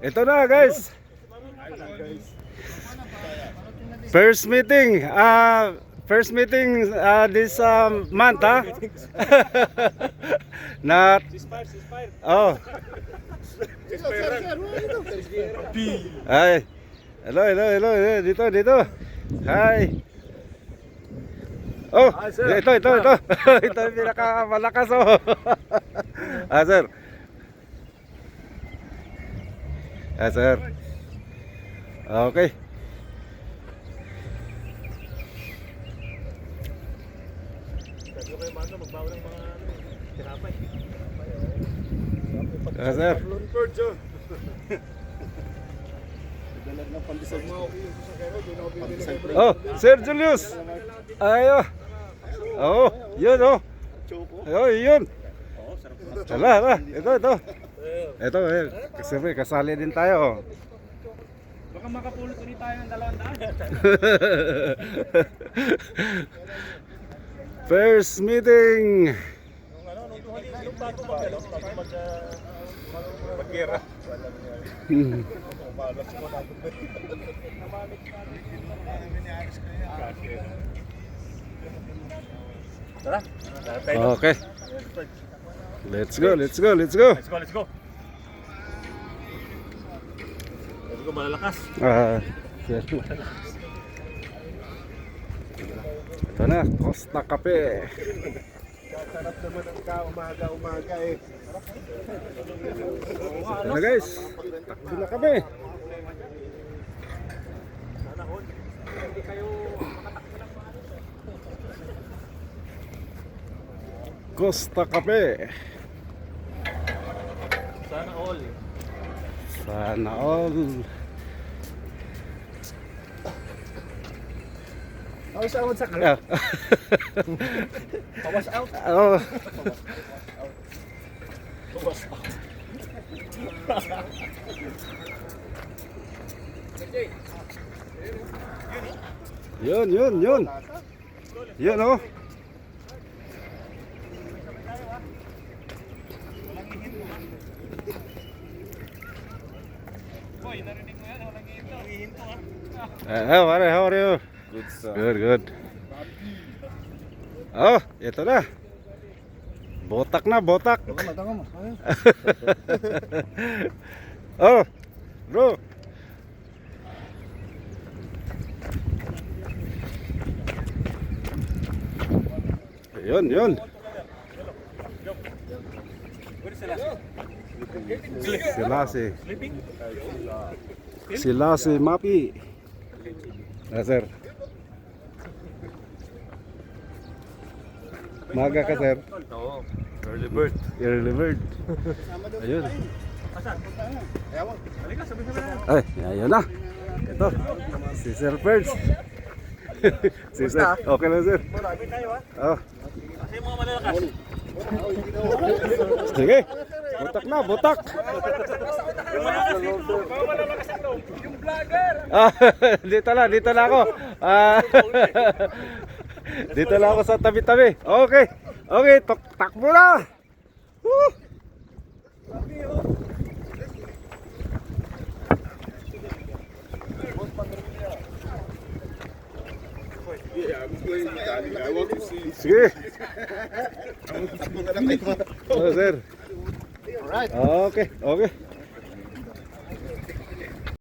Ito na guys. First meeting. First meeting this month, ha? Not. Oh. Hi. Hello. Dito. Hi. Oh, ito. Ito yung pinakamalakas, oh. Sir. Sir. Okay. Sir. Oh, Sir Julius. Ayo. Oh, yun, oh. Oh, yun. Hala. Ito. Ito, siyempre, kasali din tayo. Baka makapulot ulit tayo ng 200. First meeting. Nung bago mag-gera. Tara. Okay. Let's go. Let's go, malalakas. Ito na, Costa Cafe. Sarap naman ang umaga eh. Ito na guys, takbo na kami. Costa Cafe. Sana all. Pawas out sa Yeah. Pawas out. Oh. Pawas out. Yun. Yun, oh. Boy, narinig mo yan, walang hihinto. How are you? Good sir. Good. Oh, ito na. Botak na. Tama mo. Oh, bro. Yun. Sila si Mapi. Sir. Maga ka, sir. Oo. Early bird. Ayun. Asan? Halika, sabi-sabi na. Ay, ayun na. Ito. Si Sir Ferds. Si Sir. Okay na, sir. Marami tayo ha. Oh. Kasi yung mga malalakas. Sige. Botak. Yung malalakas dito. Mga malalakas ito. Yung vlogger. Dito na ako. Dito lang ako sa tabi-tabi. Okay, takbo na. Woo! Sige. Oh, sir. Alright. Okay.